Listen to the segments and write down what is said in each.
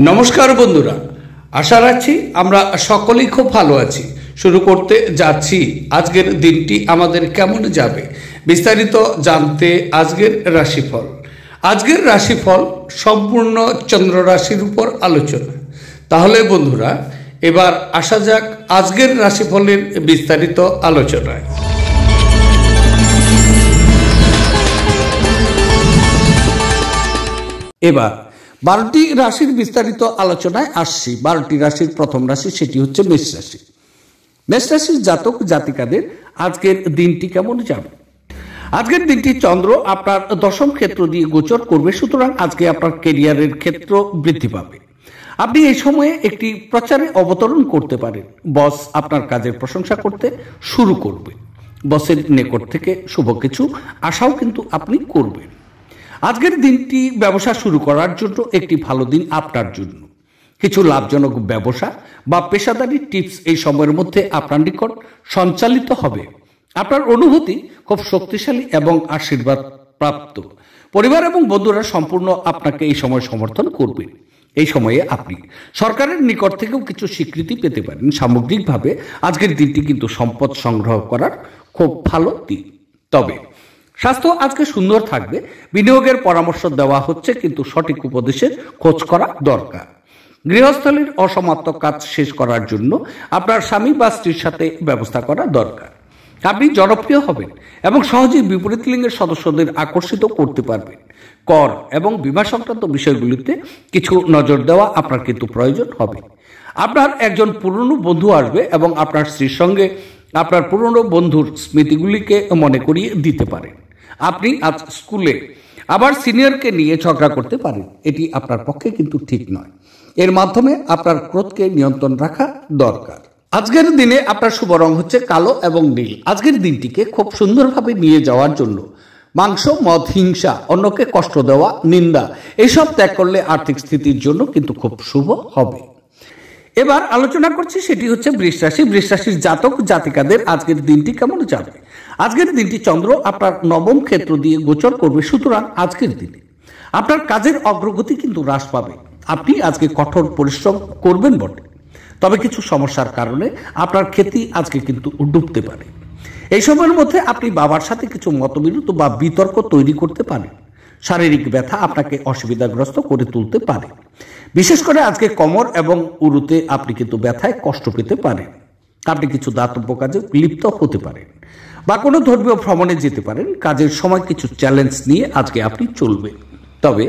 নমস্কার বন্ধুরা, আশা রাখছি আমরা সকলেই খুব ভালো আছি। শুরু করতে যাচ্ছি আজকের দিনটি আমাদের কেমন যাবে বিস্তারিত জানতে আজকের রাশিফল। আজকের রাশিফল সম্পূর্ণ চন্দ্র রাশির উপর আলোচনা। তাহলে বন্ধুরা, এবার আসা যাক আজকের রাশিফলের বিস্তারিত আলোচনায়। এবার 12টি রাশির বিস্তারিত আলোচনায় আসছি। 12টি রাশির প্রথম রাশি, সেটি হচ্ছে মেষ রাশি। মেষ রাশির জাতক জাতিকাদের আজকের দিনটি কেমন যাবে? আজকের দিনটি চন্দ্র আপনার দশম ক্ষেত্র দিয়ে গোচর করবে, সুতরাং আজকে আপনার ক্যারিয়ারের ক্ষেত্র বৃদ্ধি পাবে। আপনি এই সময়ে একটি প্রচারে অবতরণ করতে পারেন। বস আপনার কাজের প্রশংসা করতে শুরু করবে। বসের নিকট থেকে শুভ কিছু আশাও কিন্তু আপনি করবেন। আজকের দিনটি ব্যবসা শুরু করার জন্য একটি ভালো দিন আপনার জন্য। কিছু লাভজনক ব্যবসা বা পেশাদারি টিপস এই সময়ের মধ্যে আপনার নিকট সঞ্চালিত হবে। আপনার অনুভূতি খুব শক্তিশালী এবং আশীর্বাদ প্রাপ্ত। পরিবার এবং বন্ধুরা সম্পূর্ণ আপনাকে এই সময় সমর্থন করবে। এই সময়ে আপনি সরকারের নিকট থেকেও কিছু স্বীকৃতি পেতে পারেন। সামগ্রিকভাবে আজকের দিনটি কিন্তু সম্পদ সংগ্রহ করার খুব ভালো দিন। তবে স্বাস্থ্য আজকে সুন্দর থাকবে। বিনিয়োগের পরামর্শ দেওয়া হচ্ছে, কিন্তু সঠিক উপদেশের খোঁজ করা দরকার। গৃহস্থলীর অসমাপ্ত কাজ শেষ করার জন্য আপনার স্বামী বা স্ত্রীর সাথে ব্যবস্থা করা দরকার। আপনি জনপ্রিয় হবেন এবং সহজেই বিপরীত লিঙ্গের সদস্যদের আকর্ষিত করতে পারবেন। কর এবং বিমা সংক্রান্ত বিষয়গুলিতে কিছু নজর দেওয়া আপনার কিন্তু প্রয়োজন হবে। আপনার একজন পুরনো বন্ধু আসবে এবং আপনার স্ত্রীর সঙ্গে আপনার পুরনো বন্ধুর স্মৃতিগুলিকে মনে করিয়ে দিতে পারেন। আপনি আজ স্কুলে আবার সিনিয়রকে নিয়ে ঝগড়া করতে পারেন। এটি আপনার পক্ষে কিন্তু ঠিক নয়। এর মাধ্যমে আপনার ক্রোধকে নিয়ন্ত্রণ রাখা দরকার। আজকের দিনে আপনার শুভ রং হচ্ছে কালো এবং নীল। আজকের দিনটিকে খুব সুন্দরভাবে নিয়ে যাওয়ার জন্য মাংস, মদ, হিংসা, অন্যকে কষ্ট দেওয়া, নিন্দা এইসব ত্যাগ করলে আর্থিক স্থিতির জন্য কিন্তু খুব শুভ হবে। এবার আলোচনা করছি, সেটি হচ্ছে বৃষ রাশি। বৃষ রাশির জাতক জাতিকাদের আজকের দিনটি কেমন যাবে? আজকের দিনটি চন্দ্র আপনার নবম ক্ষেত্র দিয়ে গোচর করবে, সুতরাং আজকের দিনে আপনার কাজের অগ্রগতি কিন্তু হ্রাস পাবে। আপনি আজকে কঠোর পরিশ্রম করবেন বটে, তবে কিছু সমস্যার কারণে আপনার খ্যাতি আজকে কিন্তু ডুবতে পারে। এই সময়ের মধ্যে আপনি বাবার সাথে কিছু মতবিরোধ বা বিতর্ক তৈরি করতে পারেন। শারীরিক ব্যথা আপনাকে অসুবিধাগ্রস্ত করে তুলতে পারে। বিশেষ করে আজকে কোমর এবং উরুতে আপনি কিন্তু ব্যথায় কষ্ট পেতে পারেন। আপনি কিছু দাতব্য কাজে লিপ্ত হতে পারেন বা কোনো ধর্মীয় ভ্রমণে যেতে পারেন। কাজের সময় কিছু চ্যালেঞ্জ নিয়ে আজকে আপনি চলবেন। তবে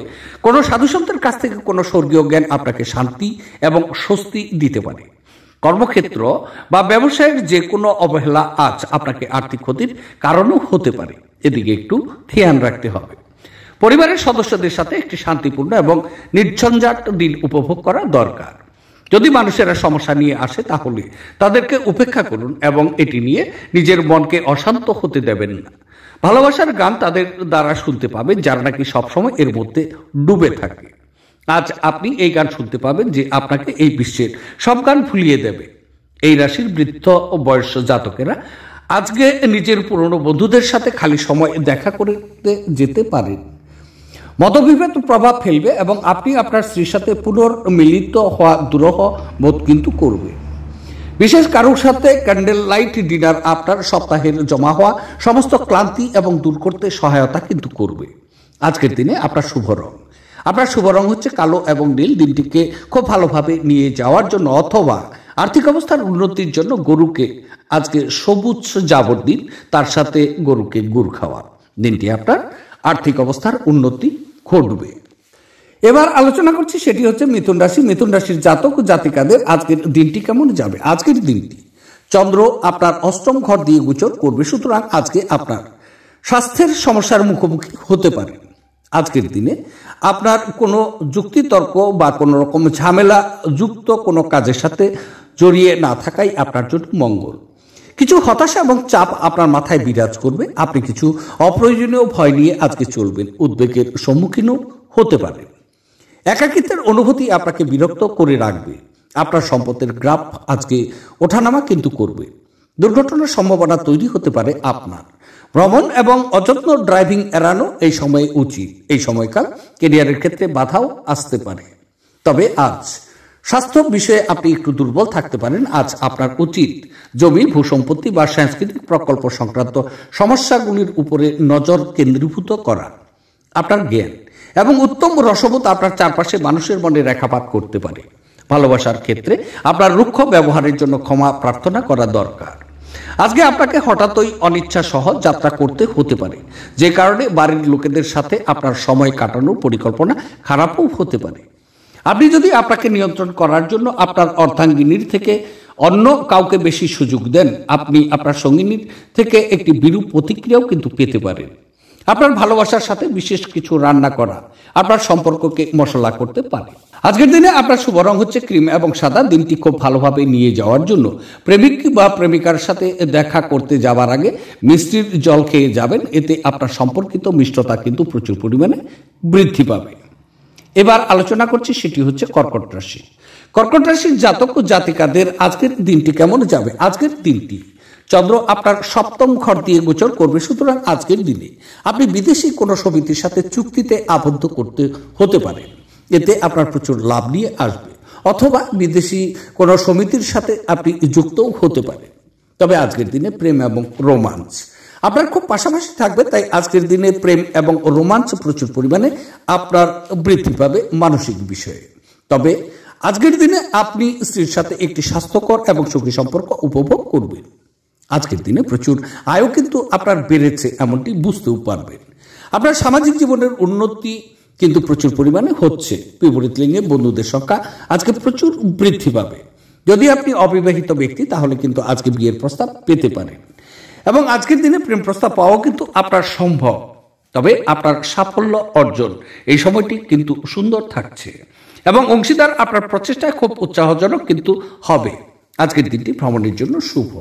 কোনো সাধুসন্তের কাছ থেকে কোনো স্বর্গীয় জ্ঞান আপনাকে শান্তি এবং স্বস্তি দিতে পারে। কর্মক্ষেত্র বা ব্যবসায়ের যে কোনো অবহেলা আজ আপনাকে আর্থিক ক্ষতির কারণও হতে পারে। এদিকে একটু খেয়াল রাখতে হবে। পরিবারের সদস্যদের সাথে একটি শান্তিপূর্ণ এবং নির্ঝঞ্ঝাট দিন উপভোগ করা দরকার। যদি মানুষেরা সমস্যা নিয়ে আসে তাহলে তাদেরকে উপেক্ষা করুন এবং এটি নিয়ে নিজের মনকে অশান্ত হতে দেবেন না। ভালোবাসার গান তাদের দ্বারা শুনতে পাবেন যারা নাকি সবসময় এর মধ্যে ডুবে থাকে। আজ আপনি এই গান শুনতে পাবেন যে আপনাকে এই বিশ্বের সব গান ভুলিয়ে দেবে। এই রাশির বৃদ্ধ ও বয়স্ক জাতকেরা আজকে নিজের পুরনো বন্ধুদের সাথে খালি সময় দেখা করতে যেতে পারেন। মতবিভেদ প্রভাব ফেলবে এবং আপনি আপনার স্ত্রীর সাথে পুনর্মিলিত হওয়া দুরূহ বোধ কিন্তু করবে। বিশেষ কারোর সাথে ক্যান্ডেল লাইট ডিনার আপনার সপ্তাহের জমা হওয়া সমস্ত ক্লান্তি এবং দূর করতে সহায়তা কিন্তু করবে। আজকের দিনে আপনার শুভ রং হচ্ছে কালো এবং নীল। দিনটিকে খুব ভালোভাবে নিয়ে যাওয়ার জন্য অথবা আর্থিক অবস্থার উন্নতির জন্য গরুকে আজকে সবুজ জাবর দিন, তার সাথে গরুকে গুড় খাওয়া। দিনটি আপনার আর্থিক অবস্থার উন্নতি ঘটবে। এবার আলোচনা করছি, সেটি হচ্ছে মিথুন রাশি। মিথুন রাশির জাতক জাতিকাদের আজকের দিনটি কেমন যাবে? আজকের দিনটি চন্দ্র আপনার অষ্টম ঘর দিয়ে গোচর করবে, সুতরাং আজকে আপনার স্বাস্থ্যের সমস্যার মুখোমুখি হতে পারে। আজকের দিনে আপনার কোনো যুক্তিতর্ক বা কোনো রকম ঝামেলা যুক্ত কোনো কাজের সাথে জড়িয়ে না থাকাই আপনার জন্য মঙ্গল। কিছু হতাশা এবং চাপ আপনার মাথায় বিরাজ করবে। আপনি কিছু অপ্রয়োজনীয় ভয় নিয়ে আজকে চলবেন। উদ্বেগের সম্মুখীনও হতে পারেন। একাকিত্বের অনুভূতি আপনাকে বিরক্ত করে রাখবে। আপনার সম্পদের গ্রাফ আজকে ওঠানামা কিন্তু করবে। দুর্ঘটনার সম্ভাবনা তৈরি হতে পারে আপনার। ভ্রমণ এবং অযত্ন ড্রাইভিং এড়ানো এই সময়ে উচিত। এই সময়কাল ক্যারিয়ারের ক্ষেত্রে বাধাও আসতে পারে। তবে আজ স্বাস্থ্য বিষয়ে আপনি একটু দুর্বল থাকতে পারেন। আজ আপনার উচিত জমি, ভূসম্পত্তি বা সাংস্কৃতিক প্রকল্প সংক্রান্ত সমস্যাগুলির উপরে নজর কেন্দ্রীভূত করা। আপনার জ্ঞান এবং উত্তম রসবোধ আপনার চারপাশে মানুষের মনে রেখাপাত করতে পারে। ভালোবাসার ক্ষেত্রে আপনার রুক্ষ ব্যবহারের জন্য ক্ষমা প্রার্থনা করা দরকার। আজকে আপনাকে হঠাৎই অনিচ্ছা সহ যাত্রা করতে হতে পারে, যে কারণে বাড়ির লোকেদের সাথে আপনার সময় কাটানোর পরিকল্পনা খারাপও হতে পারে। আপনি যদি আপনাকে নিয়ন্ত্রণ করার জন্য আপনার অর্ধাঙ্গিনীর থেকে অন্য কাউকে বেশি সুযোগ দেন, আপনি আপনার সঙ্গিনীর থেকে একটি বিরূপ প্রতিক্রিয়াও কিন্তু পেতে পারেন। আপনার ভালোবাসার সাথে বিশেষ কিছু রান্না করা আপনার সম্পর্ককে মশলা করতে পারে। আজকের দিনে আপনার শুভ রং হচ্ছে ক্রিম এবং সাদা। দিনটি খুব ভালোভাবে নিয়ে যাওয়ার জন্য প্রেমিক বা প্রেমিকার সাথে দেখা করতে যাওয়ার আগে মিষ্টির জল খেয়ে যাবেন। এতে আপনার সম্পর্কিত মিষ্টতা কিন্তু প্রচুর পরিমাণে বৃদ্ধি পাবে। এবার আলোচনা করছি, সেটি হচ্ছে কর্কট রাশি। কর্কট রাশির জাতক ও জাতিকাদের আজকের দিনটি কেমন যাবে? আজকের দিনটি চন্দ্র আপনার সপ্তম ঘর দিয়ে গোচর করবে। সুতরাং আজকের দিনে আপনি বিদেশি কোনো সমিতির সাথে চুক্তিতে আবদ্ধ করতে হতে পারে। এতে আপনার প্রচুর লাভ নিয়ে আসবে, অথবা বিদেশি কোনো সমিতির সাথে আপনি যুক্তও হতে পারেন। তবে আজকের দিনে প্রেম এবং রোমান্স আপনার খুব পাশাপাশি থাকবে। তাই আজকের দিনে প্রেম এবং রোমান্স প্রচুর পরিমাণে আপনার বৃদ্ধি পাবে মানসিক বিষয়ে। তবে আজকের দিনে আপনি স্ত্রীর সাথে একটি স্বাস্থ্যকর এবং সুখী সম্পর্ক উপভোগ করবেন। আজকের দিনে প্রচুর আয়ও কিন্তু আপনার বেড়েছে, এমনটি বুঝতেও পারবেন। আপনার সামাজিক জীবনের উন্নতি কিন্তু প্রচুর পরিমাণে হচ্ছে। বিপরীত লিঙ্গে বন্ধুদের সংখ্যা আজকে প্রচুর বৃদ্ধি পাবে। যদি আপনি অবিবাহিত ব্যক্তি, তাহলে কিন্তু আজকে বিয়ের প্রস্তাব পেতে পারেন এবং আজকের দিনে প্রেম প্রস্তাব পাওয়া কিন্তু আপনার সম্ভব। তবে আপনার সাফল্য অর্জন এই সময়টি কিন্তু সুন্দর থাকছে এবং অংশীদার আপনার প্রচেষ্টায় খুব উৎসাহজনক কিন্তু হবে। আজকের দিনটি ভ্রমণের জন্য শুভ।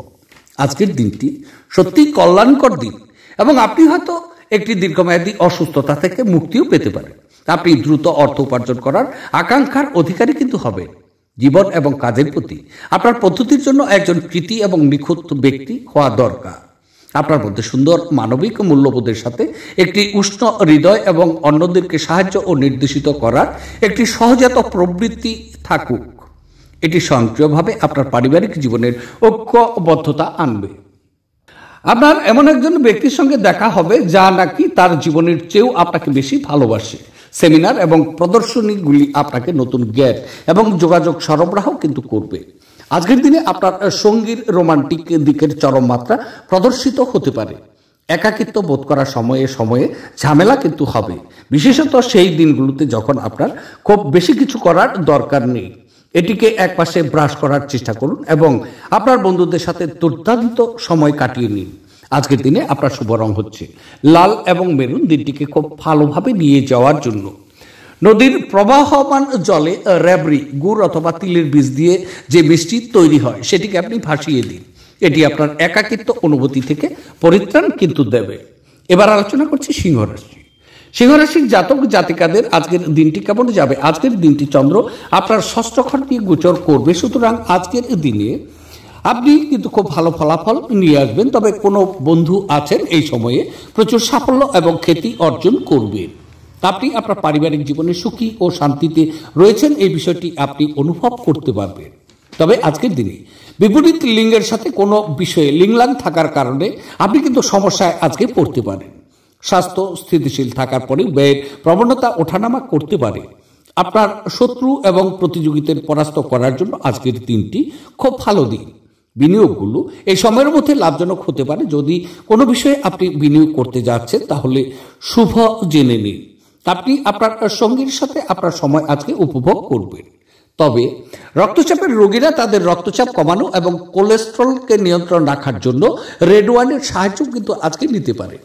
আজকের দিনটি সত্যি কল্যাণকর দিন এবং আপনি হয়তো একটি দীর্ঘমেয়াদী অসুস্থতা থেকে মুক্তিও পেতে পারেন। আপনি দ্রুত অর্থ উপার্জন করার আকাঙ্ক্ষার অধিকারী কিন্তু হবেন। জীবন এবং কাজের প্রতি আপনার পদ্ধতির জন্য একজন কৃতী এবং নিখুঁত ব্যক্তি হওয়া দরকার। আপনার মধ্যে সুন্দর মানবিক মূল্যবোধের সাথে একটি উষ্ণ হৃদয় এবং অন্যদেরকে সাহায্য ও নির্দেশিত করার একটি সহজাত প্রবৃত্তি থাকুক। এটি স্বয়ংক্রিয়ভাবে আপনার পারিবারিক জীবনের ঐক্যবদ্ধতা আনবে। আপনার এমন একজন ব্যক্তির সঙ্গে দেখা হবে যা নাকি তার জীবনের চেয়েও আপনাকে বেশি ভালোবাসে। সেমিনার এবং প্রদর্শনীগুলি আপনাকে নতুন জ্ঞান এবং যোগাযোগ সরবরাহ কিন্তু করবে। আজকের দিনে আপনার সঙ্গীর রোমান্টিক দিকের চরম মাত্রা প্রদর্শিত হতে পারে। একাকিত্ব বোধ করার সময়ে সময়ে ঝামেলা কিন্তু হবে, বিশেষত সেই দিনগুলোতে যখন আপনার খুব বেশি কিছু করার দরকার নেই। এটিকে একপাশে ব্রাশ করার চেষ্টা করুন এবং আপনার বন্ধুদের সাথে দুর্দান্ত সময় কাটিয়ে নিন। আজকের দিনে আপনার শুভ রং হচ্ছে লাল এবং মেরুন। দিনটিকে খুব ভালোভাবে নিয়ে যাওয়ার জন্য নদীর প্রবাহমান জলে র্যাবরি, গুড় অথবা তিলের বীজ দিয়ে যে মিষ্টি তৈরি হয় সেটিকে আপনি ভাসিয়ে দিন। এটি আপনার একাকিত্ব অনুভূতি থেকে পরিত্রাণ কিন্তু দেবে। এবার আলোচনা করছি সিংহ রাশি। সিংহ রাশির জাতক জাতিকাদের আজকের দিনটি কেমন যাবে? আজকের দিনটি চন্দ্র আপনার ষষ্ঠ ঘর দিয়ে গোচর করবে। সুতরাং আজকের দিনে আপনি কিন্তু খুব ভালো ফলাফল নিয়ে আসবেন। তবে কোনো বন্ধু আছেন এই সময়ে প্রচুর সাফল্য এবং খ্যাতি অর্জন করবেন। আপনি আপনার পারিবারিক জীবনে সুখী ও শান্তিতে রয়েছেন, এই বিষয়টি আপনি অনুভব করতে পারবেন। তবে আজকের দিনে বিপরীত লিঙ্গের সাথে কোনো বিষয়ে লিংলাং থাকার কারণে আপনি কিন্তু সমস্যায় আজকে পড়তে পারেন। স্বাস্থ্য স্থিতিশীল থাকার পরে ব্যয়ের প্রবণতা ওঠানামা করতে পারে। আপনার শত্রু এবং প্রতিযোগিতার পরাস্ত করার জন্য আজকের দিনটি খুব ভালো দিন। বিনিয়োগগুলো এই সময়ের মধ্যে লাভজনক হতে পারে। যদি কোনো বিষয়ে আপনি বিনিয়োগ করতে যাচ্ছেন তাহলে শুভ জেনে নিন। আপনি আপনার সঙ্গীর সাথে আপনার সময় আজকে উপভোগ করবেন। তবে রক্তচাপের রোগীরা তাদের রক্তচাপ কমানো এবং কোলেস্টেরলকে নিয়ন্ত্রণ রাখার জন্য রেড ওয়াইনের সাহায্য কিন্তু আজকে নিতে পারে।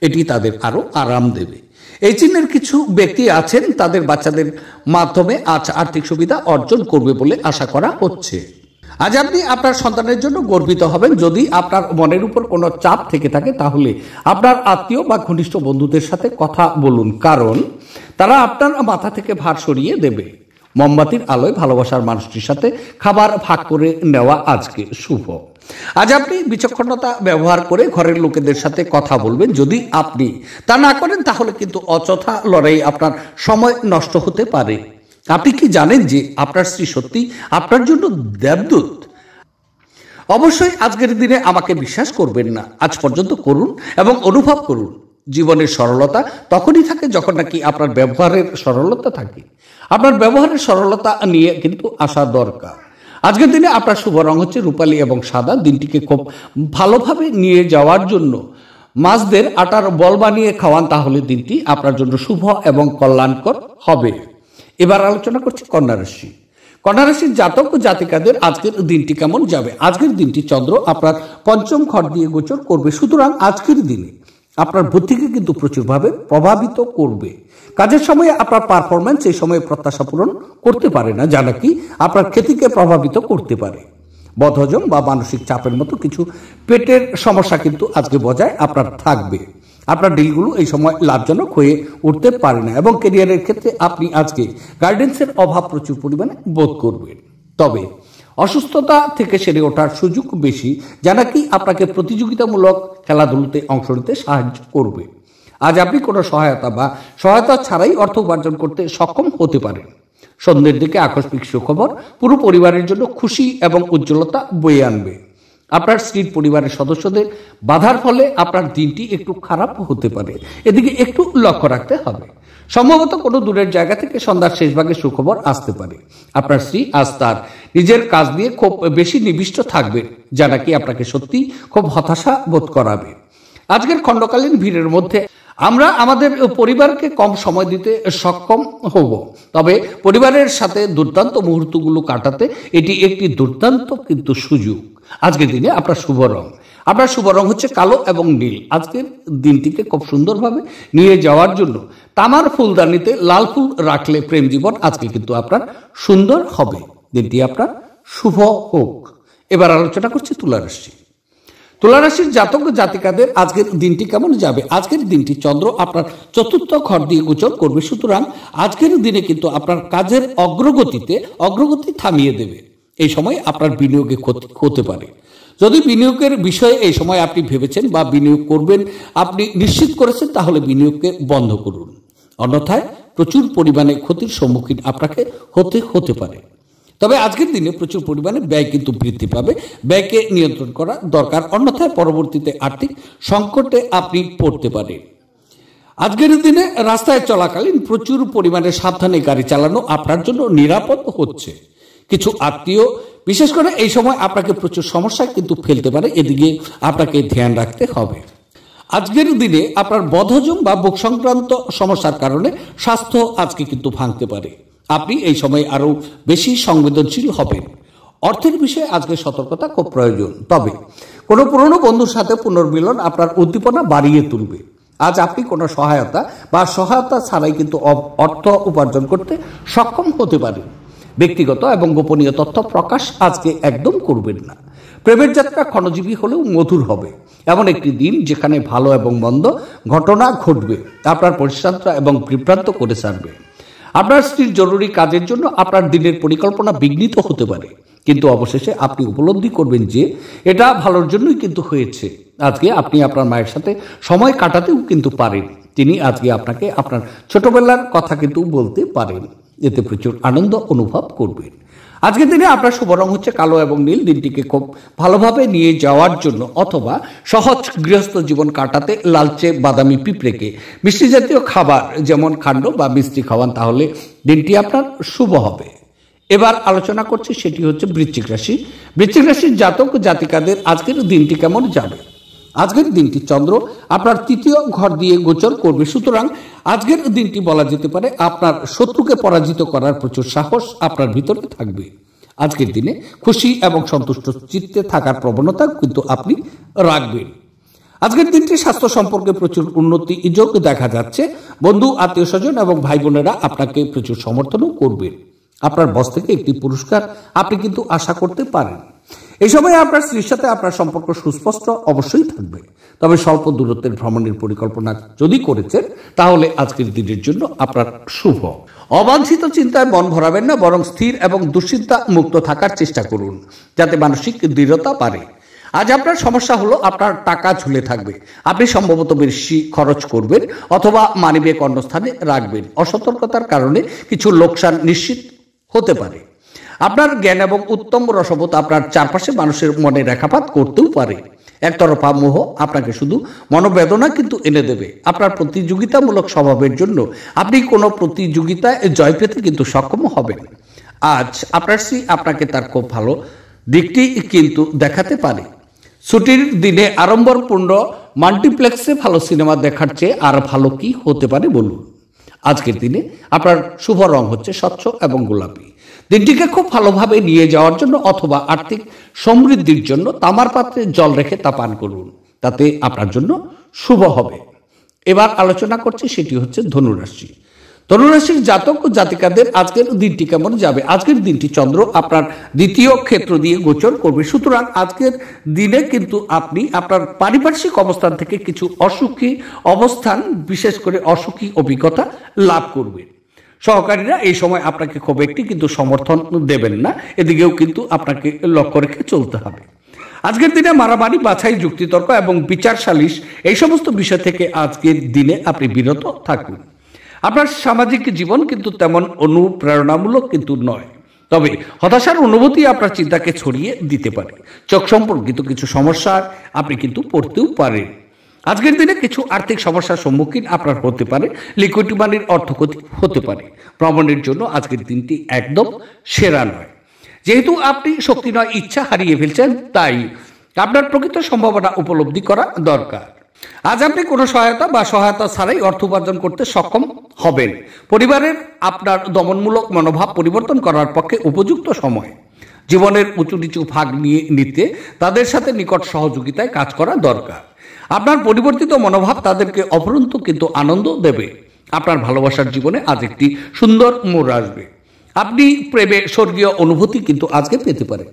এটি তাদের আরো আরাম দেবে। এই চিহ্নের কিছু ব্যক্তি আছেন, তাদের বাচ্চাদের মাধ্যমে আজ আর্থিক সুবিধা অর্জন করবে বলে আশা করা হচ্ছে। আজ আপনি আপনার সন্তানের জন্য গর্বিত হবেন। যদি আপনার মনের উপর কোনো চাপ থেকে থাকে তাহলে আপনার আত্মীয় বা ঘনিষ্ঠ বন্ধুদের সাথে কথা বলুন, কারণ তারা আপনার মাথা থেকে ভার সরিয়ে দেবে। মোমবাতির আলোয় ভালোবাসার মানুষটির সাথে খাবার ভাগ করে নেওয়া আজকে শুভ। আজ আপনি বিচক্ষণতা ব্যবহার করে ঘরের লোকেদের সাথে কথা বলবেন। যদি আপনি তা না করেন তাহলে কিন্তু অযথা লড়াই আপনার সময় নষ্ট হতে পারে। আপনি কি জানেন যে আপনার স্ত্রী সত্যি আপনার জন্য দেবদূত? অবশ্যই আজকের দিনে আমাকে বিশ্বাস করবেন না, আজ পর্যন্ত করুন এবং অনুভব করুন। জীবনের সরলতা তখনই থাকে যখন নাকি আপনার ব্যবহারের সরলতা থাকে। আপনার ব্যবহারের সরলতা নিয়ে কিন্তু আসা দরকার। আজকের দিনে আপনার শুভ রং হচ্ছে রূপালী এবং সাদা। দিনটিকে খুব ভালোভাবে নিয়ে যাওয়ার জন্য মাছদের আটার বল বানিয়ে খাওয়ান, তাহলে দিনটি আপনার জন্য শুভ এবং কল্যাণকর হবে। এবার আলোচনা করছি কন্যা রাশি। কন্যা রাশির জাতক ও জাতিকাদের আজকের দিনটি কেমন যাবে? আজকের দিনটি চন্দ্র আপনার পঞ্চম ঘর দিয়ে গোচর করবে, সুতরাং আজকের দিনে আপনার বুদ্ধিকে কিন্তু প্রচুরভাবে প্রভাবিত করবে। কাজের সময়ে আপনার পারফরমেন্স এই সময়ে প্রত্যাশা পূরণ করতে পারে না, যা নাকি আপনার খ্যাতিকে প্রভাবিত করতে পারে। বদহজম বা মানসিক চাপের মতো কিছু পেটের সমস্যা কিন্তু আজকে বজায় আপনার থাকবে। আপনার ডিলগুলো এই সময় লাভজনক হয়ে উঠতে পারে না এবং ক্যারিয়ারের ক্ষেত্রে আপনি আজকে গাইডেন্সের অভাব প্রচুর পরিমাণে বোধ করবেন। তবে অসুস্থতা থেকে সেরে ওঠার সুযোগ বেশি, যা নাকি আপনাকে প্রতিযোগিতামূলক খেলাধুলোতে অংশ নিতে সাহায্য করবে। আজ আপনি কোনো সহায়তা ছাড়াই অর্থ উপার্জন করতে সক্ষম হতে পারেন। সন্ধ্যের দিকে আকস্মিক সুখবর পুরো পরিবারের জন্য খুশি এবং উজ্জ্বলতা বয়ে আনবে। আপনার স্ত্রীর পরিবারের সদস্যদের বাধার ফলে আপনার দিনটি একটু খারাপ হতে পারে, এদিকে একটু লক্ষ্য রাখতে হবে। সম্ভবত কোনো দূরের জায়গা থেকে সন্ধ্যার শেষ ভাগে সুখবর আসতে পারে। আপনার স্ত্রী আজ তার নিজের কাজ নিয়ে খুব বেশি নিবিষ্ট থাকবে, যা নাকি আপনাকে সত্যি খুব হতাশা বোধ করাবে। আজকের খণ্ডকালীন ভিড়ের মধ্যে আমরা আমাদের পরিবারকে কম সময় দিতে সক্ষম হব, তবে পরিবারের সাথে দুর্দান্ত মুহূর্তগুলো কাটাতে এটি একটি দুর্দান্ত কিন্তু সুযোগ। আজকের দিনে আপনার শুভ রং হচ্ছে কালো এবং নীল। আজকের দিনটিকে খুব সুন্দরভাবে নিয়ে যাওয়ার জন্য তামার ফুলদানিতে লাল ফুল রাখলে প্রেম জীবন আজকে কিন্তু আপনার সুন্দর হবে। দিনটি আপনার শুভ হোক। এবার আলোচনা করছি তুলা রাশি। তুলা রাশির জাতক জাতিকাদের আজকের দিনটি কেমন যাবে? আজকের দিনটি চন্দ্র আপনার চতুর্থ ঘর দিয়ে গোচর করবে, সুতরাং আজকের দিনে কিন্তু আপনার কাজের অগ্রগতি থামিয়ে দেবে। এই সময় আপনার বিনিয়োগে ক্ষতি হতে পারে। যদি বিনিয়োগের বিষয়ে এই সময় আপনি ভেবেছেন বা বিনিয়োগ করবেন আপনি নিশ্চিত করেছেন, তাহলে বিনিয়োগকে বন্ধ করুন, অন্যথায় প্রচুর পরিমাণে ক্ষতির সম্মুখীন আপনাকে হতে পারে। তবে আজকের দিনে প্রচুর পরিমাণে ব্যয় কিন্তু বৃদ্ধি পাবে, ব্যয়কে নিয়ন্ত্রণ করা দরকার, অন্যথায় পরবর্তীতে আর্থিক সংকটে আপনি পড়তে পারেন। আজকের দিনে রাস্তায় চলাকালীন প্রচুর পরিমাণে সাবধানে গাড়ি চালানো আপনার জন্য নিরাপদ হচ্ছে। কিছু আত্মীয় বিশেষ করে এই সময় আপনাকে প্রচুর সমস্যায় কিন্তু ফেলতে পারে, এদিকে আপনাকে ধ্যান রাখতে হবে। আজকের দিনে আপনার বদহজম বা বুক সংক্রান্ত সমস্যার কারণে স্বাস্থ্য আজকে কিন্তু ভাঙতে পারে। আপনি এই সময় আরো বেশি সংবেদনশীল হবেন। অর্থের বিষয়ে আজকে সতর্কতা খুব প্রয়োজন, তবে কোনো পুরনো বন্ধুর সাথে পুনর্মিলন আপনার উদ্দীপনা বাড়িয়ে তুলবে। আজ আপনি কোনো সহায়তা ছাড়াই কিন্তু অর্থ উপার্জন করতে সক্ষম হতে পারেন। ব্যক্তিগত এবং গোপনীয় তথ্য প্রকাশ আজকে একদম করবেন না। প্রেমের যাত্রা ক্ষণজীবী হলেও মধুর হবে। এমন একটি দিন যেখানে ভালো এবং মন্দ ঘটনা ঘটবে, আপনার পরিশ্রান্ত এবং বিভ্রান্ত করে ছাড়বে। আপনার স্ত্রীর জরুরি কাজের জন্য আপনার দিনের পরিকল্পনা বিঘ্নিত হতে পারে, কিন্তু অবশেষে আপনি উপলব্ধি করবেন যে এটা ভালোর জন্যই কিন্তু হয়েছে। আজকে আপনি আপনার মায়ের সাথে সময় কাটাতেও কিন্তু পারেন। তিনি আজকে আপনাকে আপনার ছোটবেলার কথা কিন্তু বলতে পারেন, এতে প্রচুর আনন্দ অনুভব করবেন। আজকের দিনে আপনার শুভ রং হচ্ছে কালো এবং নীল। দিনটিকে খুব ভালোভাবে নিয়ে যাওয়ার জন্য অথবা সহজ গৃহস্থ জীবন কাটাতে লালচে বাদামি পিঁপড়েকে মিষ্টি জাতীয় খাবার যেমন খান্ড বা মিষ্টি খাওয়ান, তাহলে দিনটি আপনার শুভ হবে। এবার আলোচনা করছি, সেটি হচ্ছে বৃশ্চিক রাশি। বৃশ্চিক রাশির জাতক জাতিকাদের আজকের দিনটি কেমন যাবে? আজকের দিনটি চন্দ্র আপনার তৃতীয় ঘর দিয়ে গোচর করবে, সুতরাং আজকের দিনটি বলা যেতে পারে আপনার শত্রুকে পরাজিত করার প্রচুর সাহস আপনার ভিতরে থাকবে। আজকের দিনে খুশি এবং সন্তুষ্ট চিত্তে থাকার প্রবণতা কিন্তু আপনি রাখবেন। আজকের দিনটি স্বাস্থ্য সম্পর্কে প্রচুর উন্নতি যোগ দেখা যাচ্ছে। বন্ধু, আত্মীয় স্বজন এবং ভাই বোনেরা আপনাকে প্রচুর সমর্থনও করবেন। আপনার বস থেকে একটি পুরস্কার আপনি কিন্তু আশা করতে পারেন। এই সময় আপনার স্ত্রীর সাথে আপনার সম্পর্ক সুস্পষ্ট অবশ্যই থাকবে, তবে স্বল্প দূরত্বের ভ্রমণের পরিকল্পনা যদি করেছেন তাহলে আজকের দিনের জন্য আপনার শুভ। অবাঞ্ছিত চিন্তায় মন ভরাবেন না, বরং স্থির এবং দুশ্চিন্তা মুক্ত থাকার চেষ্টা করুন, যাতে মানসিক দৃঢ়তা বাড়ে। আজ আপনার সমস্যা হলো আপনার টাকা ঝুলে থাকবে, আপনি সম্ভবত বেশি খরচ করবেন অথবা মানিব্যাগ অন্য স্থানে রাখবেন। অসতর্কতার কারণে কিছু লোকসান নিশ্চিত হতে পারে। আপনার জ্ঞান এবং উত্তম রসবোধ আপনার চারপাশে মানুষের মনে রেখাপাত করতেও পারে। একতরফা মোহ আপনাকে শুধু মনোবেদনা কিন্তু এনে দেবে। আপনার প্রতিযোগিতামূলক স্বভাবের জন্য আপনি কোনো প্রতিযোগিতায় জয় পেতে কিন্তু সক্ষম হবেন। আজ আপনার স্ত্রী আপনাকে তার খুব ভালো দিকটি কিন্তু দেখাতে পারে। ছুটির দিনে আড়ম্বরপূর্ণ মাল্টিপ্লেক্সে ভালো সিনেমা দেখার চেয়ে আর ভালো কি হতে পারে বলুন। আজকের দিনে আপনার শুভ রং হচ্ছে স্বচ্ছ এবং গোলাপি। দিনটিকে খুব ভালোভাবে নিয়ে যাওয়ার জন্য অথবা আর্থিক সমৃদ্ধির জন্য তামার পাত্রে জল রেখে তা পান করুন, তাতে আপনার জন্য শুভ হবে। এবার আলোচনা করছি, সেটি হচ্ছে ধনুরাশি। ধনুরাশির জাতক ও জাতিকাদের আজকের দিনটি কেমন যাবে। আজকের দিনটি চন্দ্র আপনার দ্বিতীয় ক্ষেত্র দিয়ে গোচর করবে, সুতরাং আজকের দিনে কিন্তু আপনি আপনার পারিপার্শ্বিক অবস্থান থেকে কিছু অসুখী অবস্থান, বিশেষ করে অসুখী অভিজ্ঞতা লাভ করবেন। সহকারীরা এই সময় আপনাকে খুব একটি কিন্তু সমর্থন দেবেন না, এদিকেও কিন্তু আপনাকে লক্ষ্য রেখে চলতে হবে। আজকের দিনে মারামারি, বাছাই, যুক্তিতর্ক এবং বিচার সালিশ এই সমস্ত বিষয় থেকে আজকের দিনে আপনি বিরত থাকুন। আপনার সামাজিক জীবন কিন্তু তেমন অনুপ্রেরণামূলক কিন্তু নয়, তবে হতাশার অনুভূতি আপনার চিন্তাকে ছড়িয়ে দিতে পারে। চোখ সম্পর্কিত কিছু সমস্যার আপনি কিন্তু পড়তেও পারেন। আজকের দিনে কিছু আর্থিক সমস্যার সম্মুখীন আপনার হতে পারে, লিকুইডিটি মানির অর্থক্ষতি হতে পারে। ভ্রমণের জন্য আজকের দিনটি একদম সেরা নয়। যেহেতু আপনি শক্তি নয় ইচ্ছা হারিয়ে ফেলছেন, তাই আপনার প্রকৃত সম্ভাবনা উপলব্ধি করা দরকার। আজ আপনি কোনো সহায়তা ছাড়াই অর্থ উপার্জন করতে সক্ষম হবেন। পরিবারের আপনার দমনমূলক মনোভাব পরিবর্তন করার পক্ষে উপযুক্ত সময়। জীবনের উঁচু নিচু ভাগ নিয়ে নিতে তাদের সাথে নিকট সহযোগিতায় কাজ করা দরকার। আপনার পরিবর্তিত মনোভাব তাদেরকে অপরন্ত কিন্তু আনন্দ দেবে। আপনার ভালোবাসার জীবনে আজ একটি সুন্দর মোড় আসবে। আপনি প্রেমে স্বর্গীয় অনুভূতি কিন্তু আজকে পেতে পারেন।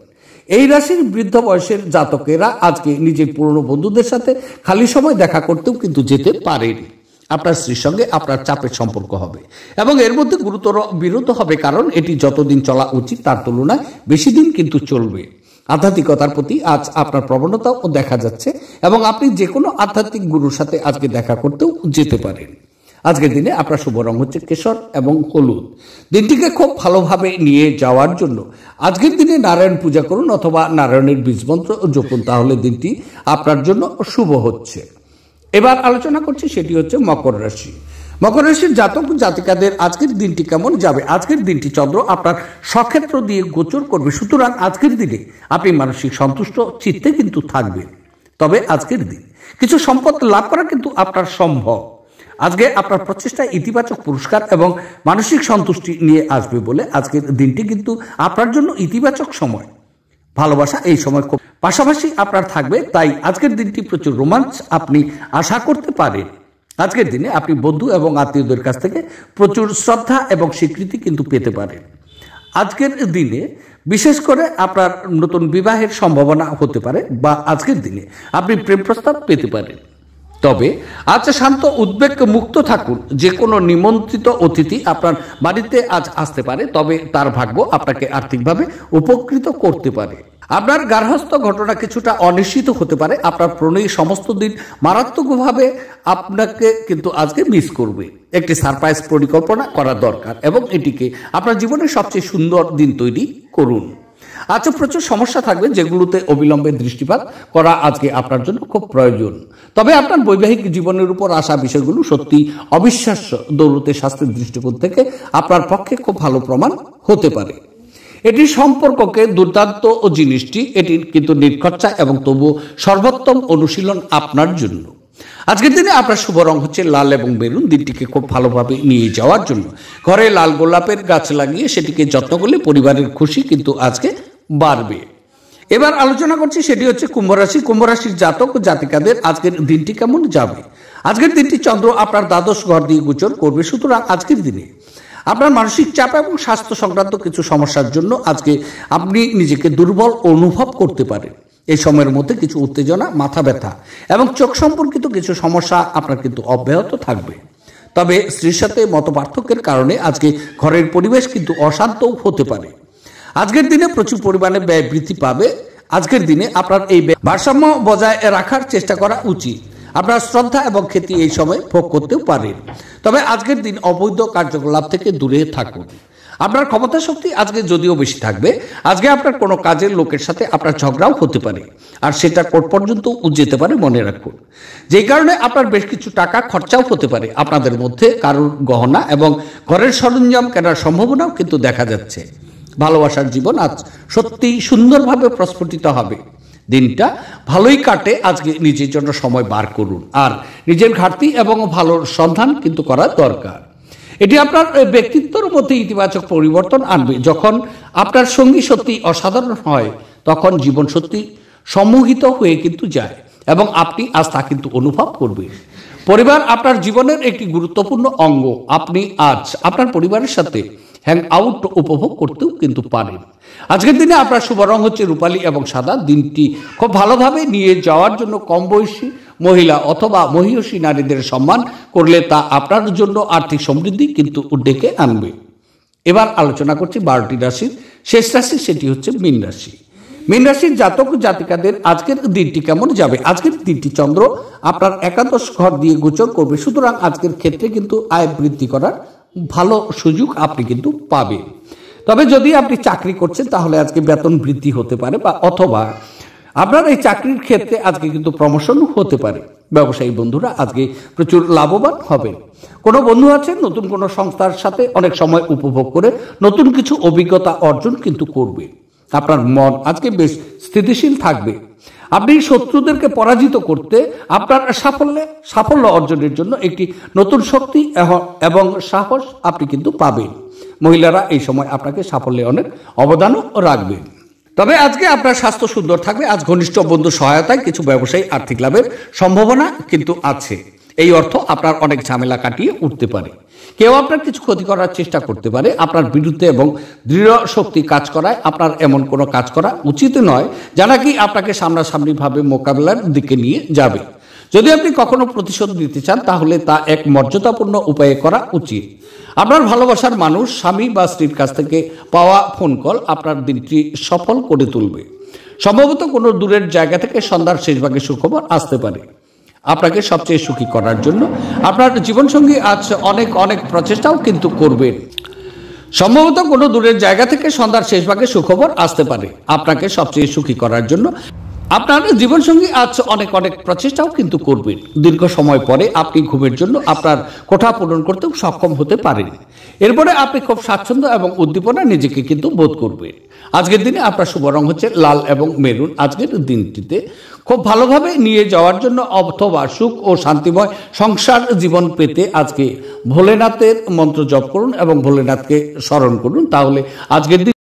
এই রাশির বৃদ্ধ বয়সের জাতকেরা আজকে নিজের পুরনো বন্ধুদের সাথে খালি সময় দেখা করতেও কিন্তু যেতে পারেন। আপনার স্ত্রীর সঙ্গে আপনার চাপের সম্পর্ক হবে এবং এর মধ্যে গুরুতর বিরোধ হবে, কারণ এটি যতদিন চলা উচিত তার তুলনায় বেশি দিন কিন্তু চলবে। আধ্যাত্মিকতার প্রতি আজ আপনার প্রবণতাও দেখা যাচ্ছে এবং আপনি যে কোনো আধ্যাত্মিক গুরুর সাথে আজকে দেখা করতেও যেতে পারেন। আজকের দিনে আপনার শুভ রং হচ্ছে কেশর এবং হলুদ। দিনটিকে খুব ভালোভাবে নিয়ে যাওয়ার জন্য আজকের দিনে নারায়ণ পূজা করুন অথবা নারায়ণের বীজমন্ত্র জপুন, তাহলে দিনটি আপনার জন্য শুভ হচ্ছে। এবার আলোচনা করছি, সেটি হচ্ছে মকর রাশি। মকর রাশির জাতক জাতিকাদের আজকের দিনটি কেমন যাবে। আজকের দিনটি চন্দ্র আপনার স্বক্ষেত্র দিয়ে গোচর করবে, সুতরাং আজকের দিনে আপনি মানসিক সন্তুষ্ট চিত্তে কিন্তু থাকবেন। তবে আজকের দিন কিছু সম্পদ লাভ করা কিন্তু আপনার সম্ভব। আজকে আপনার প্রচেষ্টা ইতিবাচক পুরস্কার এবং মানসিক সন্তুষ্টি নিয়ে আসবে বলে আজকের দিনটি কিন্তু আপনার জন্য ইতিবাচক সময়। ভালোবাসা এই সময় খুব পাশাপাশি আপনার থাকবে, তাই আজকের দিনটি প্রচুর রোমাঞ্চ আপনি আশা করতে পারেন। আজকের দিনে আপনি বন্ধু এবং আত্মীয়দের কাছ থেকে প্রচুর শ্রদ্ধা এবং স্বীকৃতি কিন্তু পেতে পারেন। আজকের দিনে বিশেষ করে আপনার নতুন বিবাহের সম্ভাবনা হতে পারে বা আজকের দিনে আপনি প্রেম প্রস্তাব পেতে পারেন। তবে আজ শান্ত উদ্বেগ মুক্ত থাকুন। যে কোনো নিমন্ত্রিত অতিথি আপনার বাড়িতে আজ আসতে পারে, তবে তার ভাগ্য আপনাকে আর্থিকভাবে উপকৃত করতে পারে। আপনার গার্হস্থ ঘটনা কিছুটা অনিশ্চিত হতে পারে। আপনার প্রণয়ী সমস্ত দিন মারাত্মকভাবে আপনাকে কিন্তু আজকে মিস করবে। একটি সারপ্রাইজ পরিকল্পনা করা দরকার এবং এটিকে আপনার জীবনের সবচেয়ে সুন্দর দিন তৈরি করুন। আজকে প্রচুর সমস্যা থাকবে, যেগুলোতে অবিলম্বে দৃষ্টিপাত করা আজকে আপনার জন্য খুব প্রয়োজন। তবে আপনার বৈবাহিক জীবনের উপর আসা বিষয়গুলো সত্যি অবিশ্বাস্য। দৌলতে শাস্ত্রের দৃষ্টিকোণ থেকে আপনার পক্ষে খুব ভালো প্রমাণ হতে পারে। এটি সম্পর্ককে দুর্দান্ত ও জিনিসটি, এটি কিন্তু নির্খরচা এবং তবু সর্বোত্তম অনুশীলন আপনার জন্য। আজকের দিনে আপনার শুভ রং হচ্ছে লাল এবং মেরুন। দিনটিকে খুব ভালোভাবে নিয়ে যাওয়ার জন্য ঘরে লাল গোলাপের গাছ লাগিয়ে সেটিকে যত্ন করলে পরিবারের খুশি কিন্তু আজকে বাড়বে। এবার আলোচনা করছি, সেটি হচ্ছে কুম্ভ রাশি। কুম্ভ রাশির জাতক ও জাতিকাদের আজকের দিনটি কেমন যাবে। আজকের দিনটি চন্দ্র আপনার দ্বাদশ ঘর দিয়ে গোচর করবে, সুতরাং আজকের দিনে আপনার মানসিক চাপ এবং স্বাস্থ্য সংক্রান্ত কিছু সমস্যার জন্য আজকে আপনি নিজেকে দুর্বল অনুভব করতে পারেন। এই সময়ের মধ্যে কিছু উত্তেজনা, মাথা ব্যথা এবং চোখ সম্পর্কিত কিছু সমস্যা আপনার কিন্তু অব্যাহত থাকবে। তবে স্ত্রীর সাথে মতপার্থক্যের কারণে আজকে ঘরের পরিবেশ কিন্তু অশান্তও হতে পারে। আজকের দিনে প্রচুর পরিমাণে ব্যয় বৃদ্ধি পাবে। আজকের দিনে আপনার এই ভারসাম্য বজায় রাখার চেষ্টা করা উচিত। আপনার শ্রদ্ধা এবং খ্যাতি এই সময় ভোগ করতেও পারেন। তবে আজকের দিন অবৈধ কার্যকলাপ থেকে দূরে থাকুন। আপনার ক্ষমতা শক্তি আজকে যদিও বেশি থাকবে, আজকে আপনার কোনো কাজের লোকের সাথে আপনার ঝগড়াও হতে পারে, আর সেটা কোর্ট পর্যন্ত যেতে পারে, মনে রাখুন। যেই কারণে আপনার বেশ কিছু টাকা খরচাও হতে পারে। আপনাদের মধ্যে কারোর গহনা এবং ঘরের সরঞ্জাম কেনার সম্ভাবনাও কিন্তু দেখা যাচ্ছে। ভালোবাসার জীবন আজ সত্যিই সুন্দরভাবে প্রস্ফুটিত হবে। দিনটা ভালোই কাটে। আজকে নিজের জন্য সময় বার করুন, আর নিজের ঘাটতি এবং ভালোর সন্ধান কিন্তু করা দরকার। এটি আপনার ব্যক্তিত্বের মধ্যে ইতিবাচক পরিবর্তন আনবে। যখন আপনার সঙ্গী সত্যি অসাধারণ হয়, তখন জীবন সত্যি সম্মোহিত হয়ে কিন্তু যায়, এবং আপনি আজ তা কিন্তু অনুভব করবেন। পরিবার আপনার জীবনের একটি গুরুত্বপূর্ণ অঙ্গ। আপনি আজ আপনার পরিবারের সাথে হ্যাং আউট উপভোগ করতেও কিন্তু পারেন। আজকের দিনে আপনার শুভ রং হচ্ছে রূপালী এবং সাদা। দিনটি খুব ভালোভাবে নিয়ে যাওয়ার জন্য কম বয়সী মহিলা অথবা মহিষী নারীদের সম্মান করলে তা আপনার জন্য আর্থিক সমৃদ্ধি কিন্তু ডেকে আনবে। এবার আলোচনা করছি 12টি রাশির শেষ রাশি, সেটি হচ্ছে মীন রাশি। মীন রাশির জাতক জাতিকাদের আজকের দিনটি কেমন যাবে? আজকের দিনটি চন্দ্র আপনার একাদশ ঘর দিয়ে গোচর করবে, সুতরাং আজকের ক্ষেত্রে কিন্তু আয় বৃদ্ধি করার ভালো সুযোগ আপনি কিন্তু পাবেন। তবে যদি আপনি চাকরি করছেন, তাহলে আজকে বেতন বৃদ্ধি হতে পারে, বা অথবা আপনার এই চাকরির ক্ষেত্রে আজকে কিন্তু প্রমোশন হতে পারে। ব্যবসায়ী বন্ধুরা আজকে প্রচুর লাভবান হবেন। কোনো বন্ধু আছেন নতুন কোনো সংস্থার সাথে অনেক সময় উপভোগ করে নতুন কিছু অভিজ্ঞতা অর্জন কিন্তু করবে। আপনার মন আজকে বেশ স্থিতিশীল থাকবে। আপনি শত্রুদেরকে পরাজিত করতে আপনার সাফল্য অর্জনের জন্য একটি নতুন শক্তি এবং সাহস আপনি কিন্তু পাবেন। মহিলারা এই সময় আপনাকে সাফল্যে অনেক অবদানও রাখবেন। তবে আজকে আপনার স্বাস্থ্য সুন্দর থাকবে। আজ ঘনিষ্ঠ বন্ধু সহায়তায় কিছু ব্যবসায়ী আর্থিক লাভের সম্ভাবনা কিন্তু আছে। এই অর্থ আপনার অনেক ঝামেলা কাটিয়ে উঠতে পারে। কেউ আপনার কিছু ক্ষতি করার চেষ্টা করতে পারে আপনার বিরুদ্ধে, এবং দৃঢ় শক্তি কাজ করায় আপনার এমন কোনো কাজ করা উচিত নয় যা নাকি আপনাকে সামনাসামনিভাবে মোকাবেলার দিকে নিয়ে যাবে। যদি আপনি কখনো প্রতিশোধ নিতে চান, তাহলে তা এক মর্যাদাপূর্ণ উপায়ে করা উচিত। আপনার ভালোবাসার মানুষ, স্বামী বা স্ত্রীর কাছ থেকে পাওয়া ফোন কল আপনার দিনটি সফল করে তুলবে। সম্ভবত কোনো দূরের জায়গা থেকে সন্ধ্যার শেষ ভাগে সুখবর আসতে পারে। আপনাকে সবচেয়ে সুখী করার জন্য আপনার জীবনসঙ্গী আজ অনেক প্রচেষ্টাও কিন্তু করবেন। সম্ভবত কোনো দূরের জায়গা থেকে সন্ধ্যার শেষ ভাগে সুখবর আসতে পারে। আপনাকে সবচেয়ে সুখী করার জন্য আপনার জীবনসঙ্গী আজ অনেক প্রচেষ্টাও কিন্তু করবেন। দীর্ঘ সময় পরে আপনি ঘুমের জন্য আপনার কোঠা পূরণ করতেও সক্ষম হতে পারেন। এরপরে আপনি খুব স্বাচ্ছন্দ্য এবং উদ্দীপনা নিজেকে কিন্তু বোধ করবেন। আজকের দিনে আপনার শুভ রং হচ্ছে লাল এবং মেরুন। আজকের দিনটিতে খুব ভালোভাবে নিয়ে যাওয়ার জন্য অথবা সুখ ও শান্তিময় সংসার জীবন পেতে আজকে ভোলেনাথের মন্ত্র জপ করুন এবং ভোলেনাথকে স্মরণ করুন। তাহলে আজকের দিন